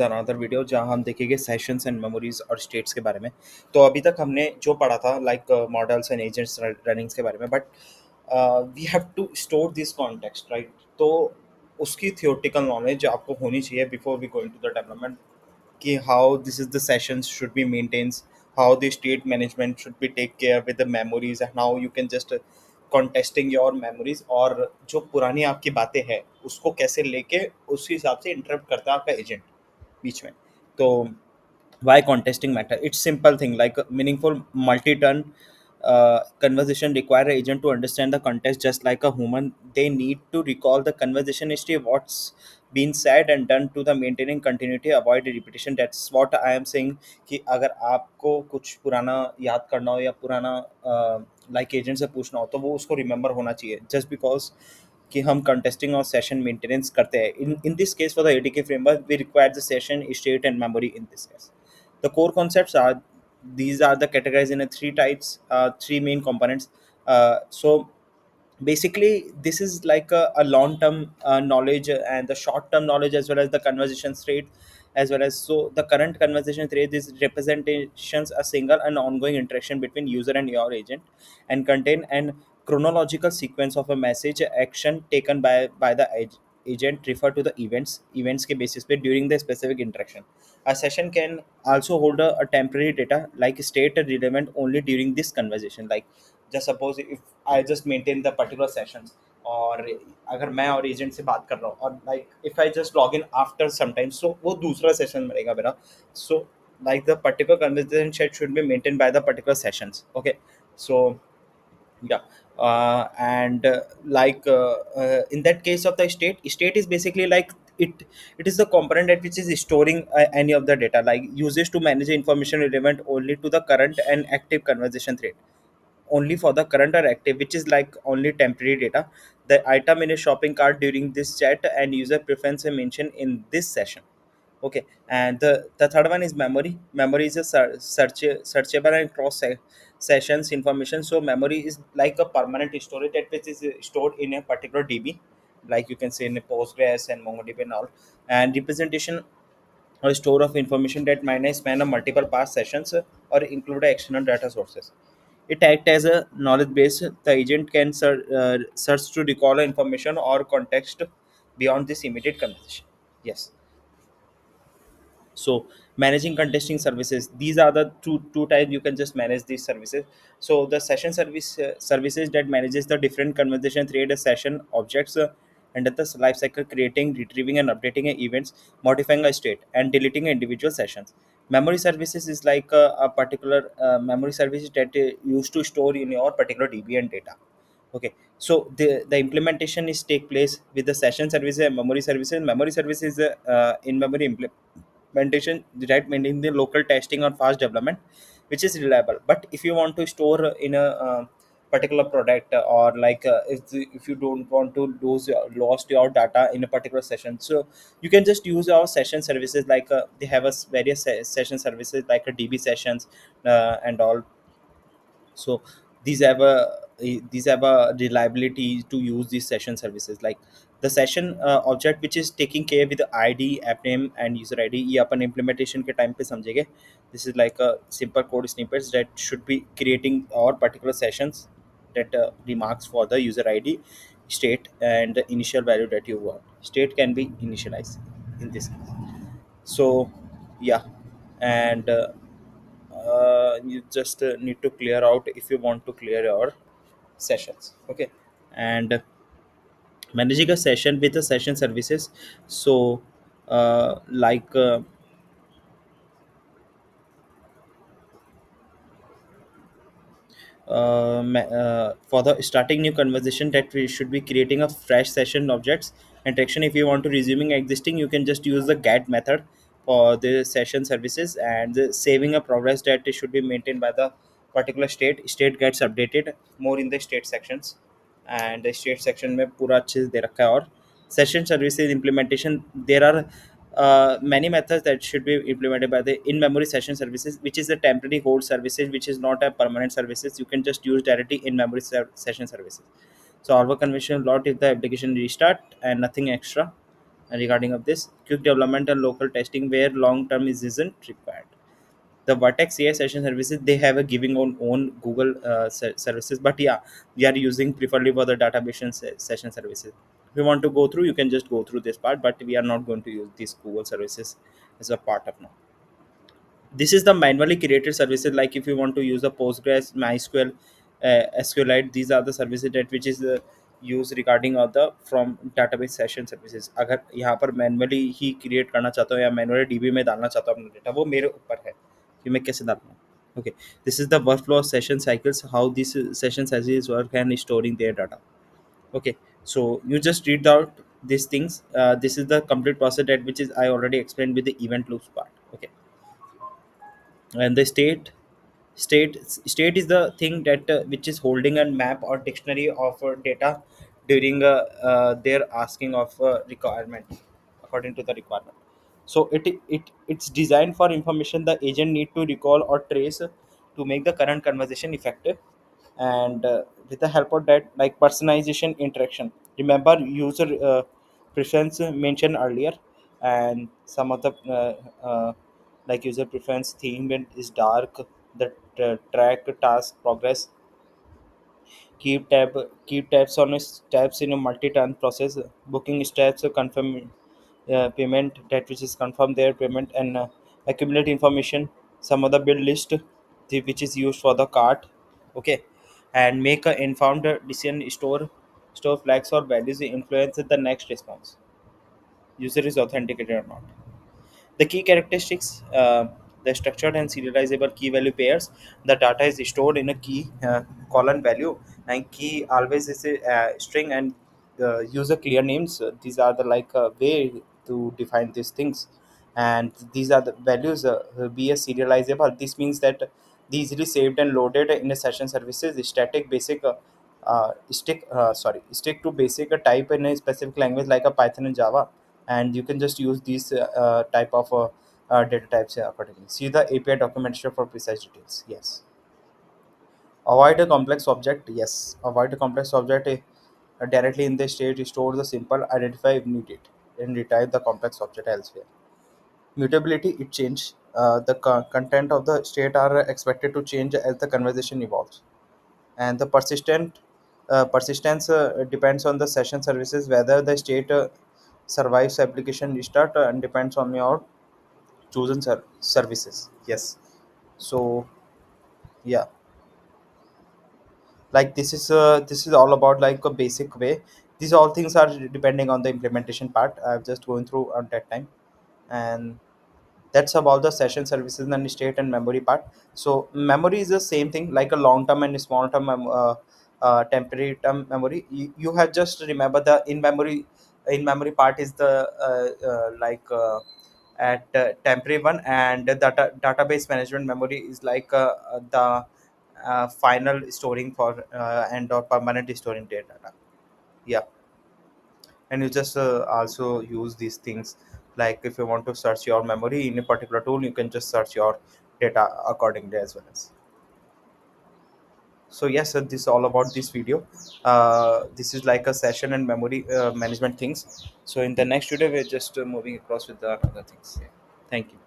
Another video जहाँ हम देखेंगे सेशंस एंड मेमोरीज और स्टेट्स के बारे में। तो अभी तक हमने जो पढ़ा था like models and agents runnings के बारे में, but we have to store this context, right? तो उसकी थियोरटिकल नॉलेज आपको होनी चाहिए before we going to the development, कि how this is the sessions should be maintained, how the state management should be take care with the memories, and how you can just contesting your memories, और जो पुरानी आपकी बातें हैं उसको कैसे लेके उसी हिसाब से इंटरप्ट करता है आपका एजेंट बीच में। तो why contesting matter? It's simple thing like meaningful multi-turn conversation require an agent to understand the context just like a human. They need to recall the conversation history, what's been said and done to the maintaining continuity, avoid repetition. That's what I am saying, कि अगर आपको कुछ पुराना याद करना हो या पुराना लाइक एजेंट से पूछना हो तो वो उसको रिमेंबर होना चाहिए, जस्ट बिकॉज कि हम कंटेस्टिंग और सेशन मेंटेनेंस करते हैं। In this case for the ADK framework we require the session state and memory in this case. The core concepts are these are the categorized in a three types, three main components. So basically this is like a long term knowledge and the short term knowledge, as well as the conversation thread, as well as so the current conversation thread is representations a single and ongoing interaction between user and your agent, and contain an chronological sequence of a message action taken by the agent refer to the events के basis पे during the specific interaction. A session can also hold a temporary data like state relevant only during this conversation, like just suppose if I just maintain the particular sessions, और अगर मैं और agent से बात कर रहा हूँ और like if I just log in after sometimes, so वो दूसरा सेशन रहेगा मेरा। So like the particular conversation set should be maintain by the particular sessions. Okay, so yeah, and like in that case of the state is basically like it is the component that which is storing any of the data, like uses to manage information relevant only to the current and active conversation thread, only for the current or active, which is like only temporary data. The item in a shopping cart during this chat and user preference are mentioned in this session. Okay, and the third one is memory. Memory is a searchable and sessions information. So memory is like a permanent storage that which is stored in a particular DB, like you can say in a Postgres and MongoDB and all. And representation or store of information that might span a multiple past sessions or include external data sources. It acts as a knowledge base. The agent can search to recall information or context beyond this immediate conversation. Yes. So managing contesting services, these are the two types you can just manage these services. So the session services that manages the different conversation thread session objects under the life cycle, creating, retrieving and updating events, modifying a state and deleting individual sessions. Memory services is like a particular memory service that used to store in your particular DB and data. Okay, so the implementation is take place with the session services and memory services. Memory services in memory implementation, right, maintaining the local testing or fast development, which is reliable. But if you want to store in a particular product, or like if you don't want to lose lost your data in a particular session, so you can just use our session services, like they have a various session services like a DB sessions and all. So these have a reliability to use these session services, like the session object which is taking care with the id, app name and user id, ये अपन implementation के time पे समझेंगे. This is like a simple code snippets that should be creating our particular sessions that remarks for the user id, state and the initial value that you want. State can be initialized in this case. So yeah, and you just need to clear out if you want to clear your sessions. Okay, and managing a session with the session services. So like for the starting new conversation, that we should be creating a fresh session objects interaction. If you want to resuming existing, you can just use the get method for the session services, and the saving a progress that it should be maintained by the particular state gets updated more in the state sections, and the state section में पूरा अच्छे से दे रखा है। और session services implementation, there are many methods that should be implemented by the in-memory session services, which is a temporary hold services, which is not a permanent services. You can just use directly in-memory session services. So our conventional lot is the application restart and nothing extra. regarding of this quick development and local testing where long term is isn't required. The Vertex AI session services, they have a giving on own Google services, but yeah, we are using preferably for the database and session services. If you want to go through, you can just go through this part, but we are not going to use these Google services as a part of now. This is the manually created services, like if you want to use a Postgres, MySQL, SQLite, these are the services that which is used regarding of the from database session services. अगर यहाँ पर manually ही create करना चाहता हूँ या manually dB में डालना चाहता हूँ अपना डेटा, वो मेरे ऊपर है कि मैं कैसे डालूँ. Okay, this is the workflow of session cycles, how these session cycles work and storing their data. Okay, so you just read out these things. This is the complete process that which is I already explained with the event loops part. Okay, and the state is the thing that which is holding a map or dictionary of data during their asking of requirement according to the requirement. So it's designed for information the agent need to recall or trace to make the current conversation effective. And with the help of that, like personalization interaction, remember user preference mentioned earlier, and some of the like user preference theme when is dark, the track task progress, keep tab keep tabs on tabs in a multi-turn process, booking steps, confirm payment that which is confirm their payment, and accumulate information, some of the build list which is used for the cart. Okay, and make a informed decision, store flags or values influence the next response, user is authenticated or not. The key characteristics, the structured and serializable key value pairs. The data is stored in a key column value, and key always is a string, and user clear names. These are the like way to define these things, and these are the values be a serializable. This means that they easily saved and loaded in a session services. Static basic. Stick to basic type in a specific language like a Python and Java, and you can just use these type of data types accordingly. See the API documentation for precise details. Yes. Avoid a complex object. Yes. Avoid a complex object directly in the state. Store the simple identify if needed and retrieve the complex object elsewhere. Mutability, it change. The content of the state are expected to change as the conversation evolves. And the persistence depends on the session services whether the state survives application restart, and depends on your chosen services. Yes. So yeah, like this is all about like a basic way. These all things are depending on the implementation part I've just going through at that time. And that's about the session services and state and memory part. So memory is the same thing like a long term and small term temporary term memory. You have just remember the in memory part is the at temporary one, and the database management memory is like the final storing for and or permanent storing data. Yeah, and you just also use these things, like if you want to search your memory in a particular tool, you can just search your data accordingly as well as. So yes, this is all about this video. This is like a session and memory management things. So in the next video we're just moving across with the other things. Yeah. Thank you.